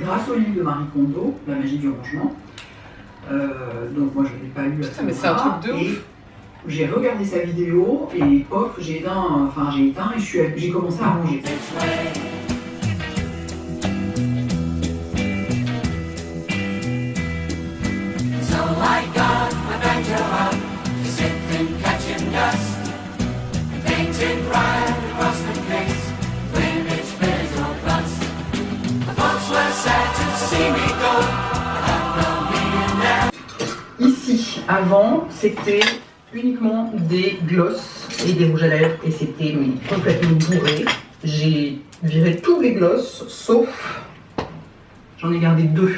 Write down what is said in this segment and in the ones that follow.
grâce au livre de Marie Kondo, La magie du rangement. Donc moi je ne l'ai pas lu à ce moment-là. Mais c'est un truc de ouf. J'ai regardé sa vidéo et pof, j'ai éteint et j'ai commencé à ranger. Ici, avant, c'était uniquement des glosses et des rouges à lèvres et c'était complètement bourré. J'ai viré tous les glosses sauf, j'en ai gardé 2.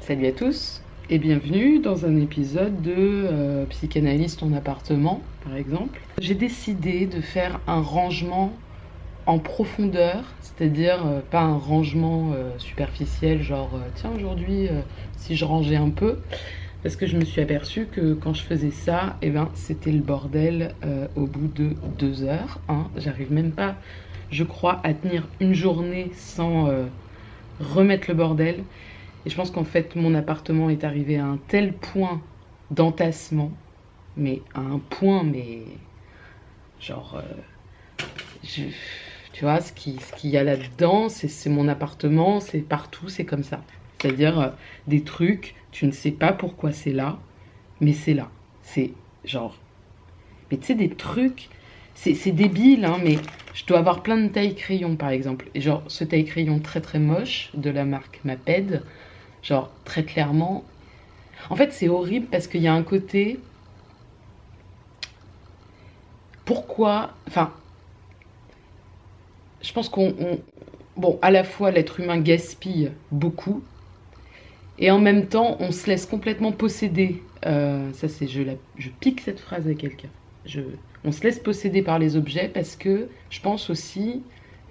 Salut à tous et bienvenue dans un épisode de Psychanalyste en appartement, par exemple. J'ai décidé de faire un rangement en profondeur, c'est-à-dire pas un rangement superficiel, genre tiens aujourd'hui si je rangeais un peu, parce que je me suis aperçue que quand je faisais ça, c'était le bordel au bout de 2 heures. J'arrive même pas, je crois, à tenir une journée sans remettre le bordel. Et je pense qu'en fait, mon appartement est arrivé à un tel point d'entassement, mais à un point, mais genre, tu vois, ce qu'il y a là-dedans, c'est mon appartement, c'est partout, c'est comme ça. C'est-à-dire des trucs, tu ne sais pas pourquoi c'est là, mais c'est là. C'est genre, mais tu sais, des trucs, c'est débile, hein, mais je dois avoir plein de taille-crayon, par exemple. Et genre, ce taille-crayon très très moche de la marque Maped, genre, très clairement... En fait, c'est horrible parce qu'il y a un côté... Pourquoi... Enfin, je pense bon, à la fois, l'être humain gaspille beaucoup, et en même temps, on se laisse complètement posséder. Ça, c'est... Je pique cette phrase à quelqu'un. On se laisse posséder par les objets parce que je pense aussi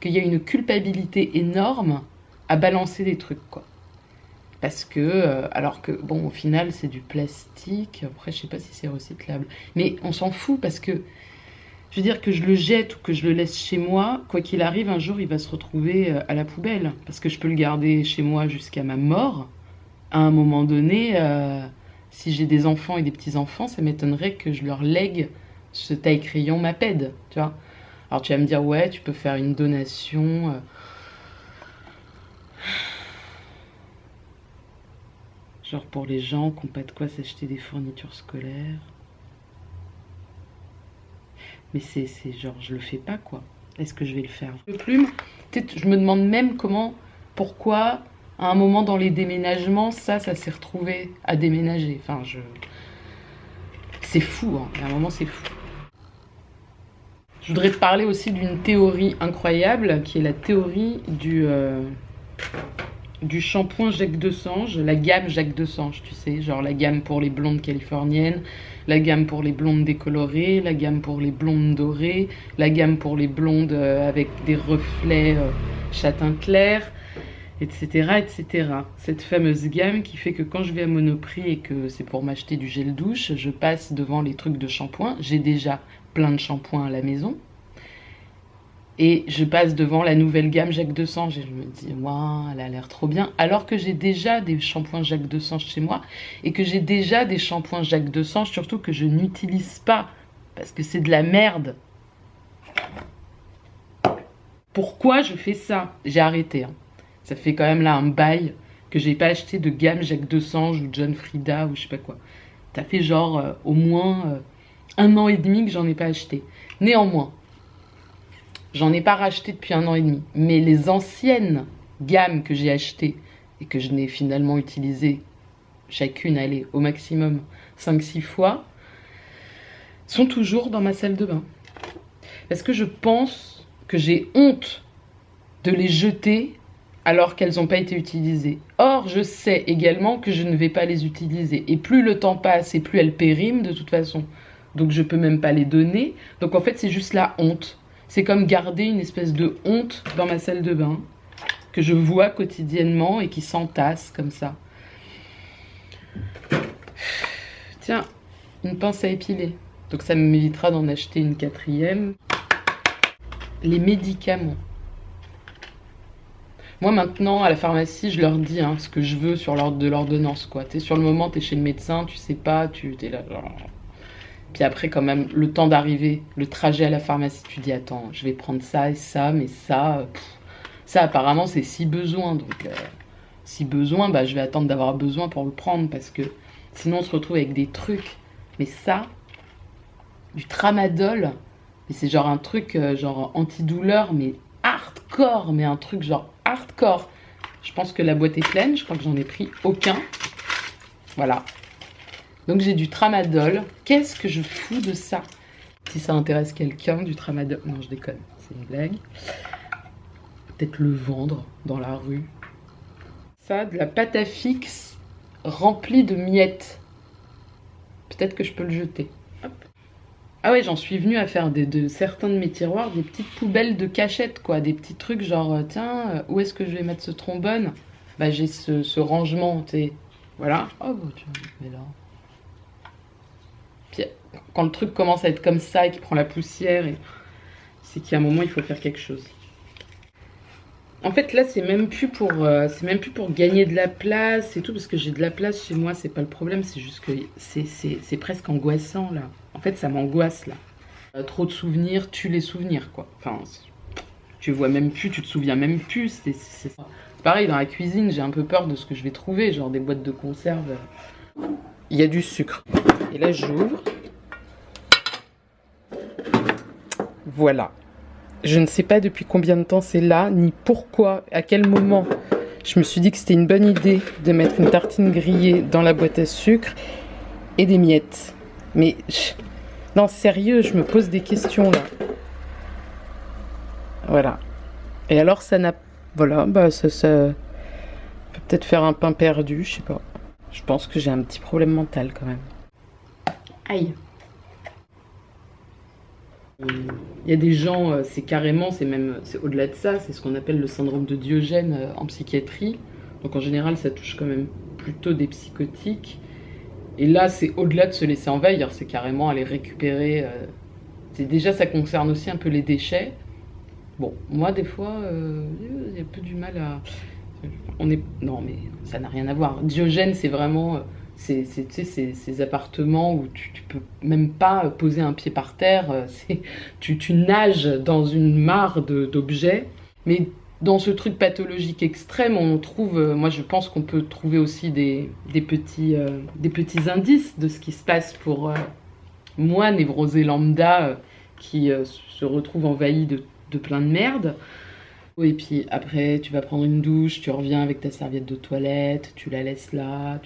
qu'il y a une culpabilité énorme à balancer des trucs, quoi. Parce que, alors que, bon, au final, c'est du plastique. Après, je sais pas si c'est recyclable. Mais on s'en fout parce que, je veux dire, que je le jette ou que je le laisse chez moi, quoi qu'il arrive, un jour, il va se retrouver à la poubelle. Parce que je peux le garder chez moi jusqu'à ma mort. À un moment donné, si j'ai des enfants et des petits-enfants, ça m'étonnerait que je leur lègue ce taille-crayon Maped, tu vois. Alors, tu vas me dire, ouais, tu peux faire une donation... Genre pour les gens qui n'ont pas de quoi s'acheter des fournitures scolaires. Mais c'est genre, je le fais pas, quoi. Est-ce que je vais le faire? Le plume, je me demande même pourquoi, à un moment dans les déménagements, ça s'est retrouvé à déménager. Enfin, c'est fou, hein. À un moment, c'est fou. Je voudrais te parler aussi d'une théorie incroyable, qui est la théorie du shampoing Jacques Desange, la gamme Jacques Desange, tu sais, genre la gamme pour les blondes californiennes, la gamme pour les blondes décolorées, la gamme pour les blondes dorées, la gamme pour les blondes avec des reflets châtain clair, etc., etc. Cette fameuse gamme qui fait que quand je vais à Monoprix et que c'est pour m'acheter du gel douche, je passe devant les trucs de shampoing. J'ai déjà plein de shampoings à la maison. Et je passe devant la nouvelle gamme Jacques Desange et je me dis, waouh, elle a l'air trop bien. Alors que j'ai déjà des shampoings Jacques Desange chez moi et que j'ai déjà des shampoings Jacques Desange, surtout que je n'utilise pas parce que c'est de la merde. Pourquoi je fais ça? J'ai arrêté. Ça fait quand même là un bail que j'ai pas acheté de gamme Jacques Desange ou John Frieda ou je sais pas quoi. Ça fait genre au moins 1 an et demi que j'en ai pas acheté. Néanmoins, j'en ai pas racheté depuis 1 an et demi. Mais les anciennes gammes que j'ai achetées et que je n'ai finalement utilisées, chacune, allez, au maximum 5-6 fois, sont toujours dans ma salle de bain. Parce que je pense que j'ai honte de les jeter alors qu'elles n'ont pas été utilisées. Or, je sais également que je ne vais pas les utiliser. Et plus le temps passe et plus elles périment de toute façon. Donc je peux même pas les donner. Donc en fait, c'est juste la honte. C'est comme garder une espèce de honte dans ma salle de bain que je vois quotidiennement et qui s'entasse comme ça. Tiens, une pince à épiler. Donc ça m'évitera d'en acheter une quatrième. Les médicaments. Moi maintenant, à la pharmacie, je leur dis ce que je veux sur l'ordre de l'ordonnance, quoi. Sur le moment, t'es chez le médecin, tu sais pas, t'es là... Puis après, quand même, le temps d'arriver, le trajet à la pharmacie, tu dis, attends, je vais prendre ça et ça, mais ça... ça, apparemment, c'est si besoin. Donc, si besoin, je vais attendre d'avoir besoin pour le prendre, parce que sinon, on se retrouve avec des trucs. Mais ça, du tramadol, mais c'est genre un truc, genre antidouleur, mais hardcore, mais un truc genre hardcore. Je pense que la boîte est pleine, je crois que j'en ai pris aucun. Voilà. Donc j'ai du tramadol. Qu'est-ce que je fous de ça? Si ça intéresse quelqu'un, du tramadol... Non, je déconne, c'est une blague. Peut-être le vendre dans la rue. Ça, de la pâte à fixe remplie de miettes. Peut-être que je peux le jeter. Hop. Ah ouais, j'en suis venue à faire de certains de mes tiroirs des petites poubelles de cachette, quoi. Des petits trucs genre, tiens, où est-ce que je vais mettre ce trombone? J'ai ce rangement, tu sais. Voilà. Oh, tu mets là. Puis, quand le truc commence à être comme ça et qu'il prend la poussière, c'est qu'à un moment, il faut faire quelque chose. En fait, là, c'est même plus pour gagner de la place et tout, parce que j'ai de la place chez moi, c'est pas le problème, c'est juste que c'est presque angoissant, là. En fait, ça m'angoisse, là. Trop de souvenirs, tue les souvenirs, quoi. Enfin, tu vois même plus, tu te souviens même plus. C'est pareil, dans la cuisine, j'ai un peu peur de ce que je vais trouver, genre des boîtes de conserve. Il y a du sucre. Et là, j'ouvre. Voilà. Je ne sais pas depuis combien de temps c'est là, ni pourquoi, à quel moment je me suis dit que c'était une bonne idée de mettre une tartine grillée dans la boîte à sucre et des miettes. Mais, non, sérieux, je me pose des questions là. Voilà. Et alors, ça n'a... Voilà, ça peut peut-être faire un pain perdu, je sais pas. Je pense que j'ai un petit problème mental quand même. Aïe. Il y a des gens, c'est au-delà de ça, c'est ce qu'on appelle le syndrome de Diogène en psychiatrie. Donc en général, ça touche quand même plutôt des psychotiques. Et là, c'est au-delà de se laisser envahir, c'est carrément aller récupérer. Déjà, ça concerne aussi un peu les déchets. Bon, moi, des fois, j'ai un peu du mal à... Non, mais ça n'a rien à voir. Diogène, c'est vraiment... ces appartements où tu peux même pas poser un pied par terre, tu nages dans une mare d'objets. Mais dans ce truc pathologique extrême, on trouve, moi je pense qu'on peut trouver aussi des petits indices de ce qui se passe pour moi, névrosé lambda, qui se retrouve envahi de plein de merde. Et puis après, tu vas prendre une douche, tu reviens avec ta serviette de toilette, tu la laisses là,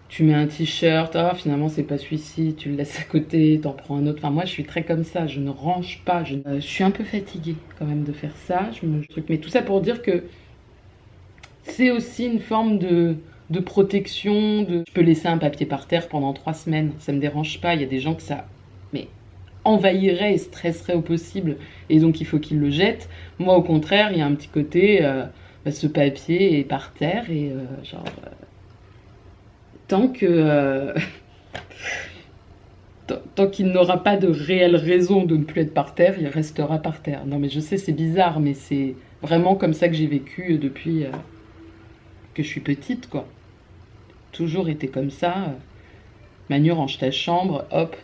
tu mets un t-shirt, finalement c'est pas celui-ci, tu le laisses à côté, t'en prends un autre. Enfin moi je suis très comme ça, je ne range pas, je suis un peu fatiguée quand même de faire ça, mais tout ça pour dire que c'est aussi une forme de protection, je peux laisser un papier par terre pendant 3 semaines, ça me dérange pas, il y a des gens que ça envahirait et stresserait au possible, et donc il faut qu'ils le jettent. Moi au contraire, il y a un petit côté, ce papier est par terre, et tant qu'il n'aura pas de réelle raison de ne plus être par terre, il restera par terre. Non mais je sais, c'est bizarre, mais c'est vraiment comme ça que j'ai vécu depuis que je suis petite, quoi. Toujours été comme ça. Manu, range ta chambre, hop,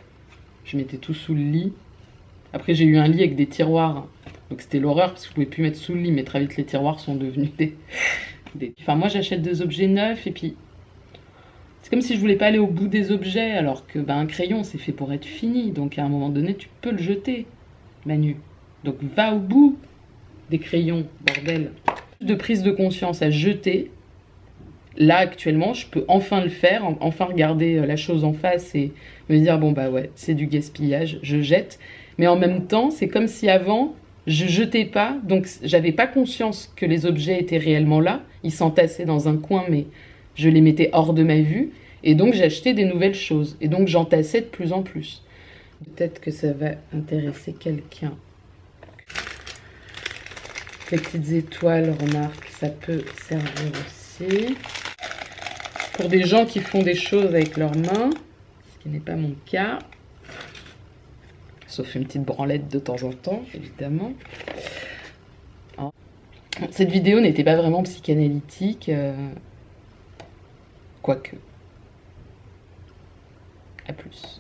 je mettais tout sous le lit. Après j'ai eu un lit avec des tiroirs, donc c'était l'horreur parce que je pouvais plus mettre sous le lit, mais très vite les tiroirs sont devenus Enfin moi j'achète des objets neufs et puis c'est comme si je voulais pas aller au bout des objets, alors que un crayon c'est fait pour être fini, donc à un moment donné tu peux le jeter, Manu. Donc va au bout des crayons, bordel. De prise de conscience à jeter. Là actuellement je peux enfin le faire, enfin regarder la chose en face et me dire bon ouais c'est du gaspillage, je jette. Mais en même temps, c'est comme si avant, je jetais pas, donc j'avais pas conscience que les objets étaient réellement là. Ils s'entassaient dans un coin, mais je les mettais hors de ma vue. Et donc j'achetais des nouvelles choses. Et donc j'entassais de plus en plus. Peut-être que ça va intéresser quelqu'un. Les petites étoiles, remarque, ça peut servir aussi. Pour des gens qui font des choses avec leurs mains, ce qui n'est pas mon cas. Sauf une petite branlette de temps en temps, évidemment. Cette vidéo n'était pas vraiment psychanalytique, quoique. À plus.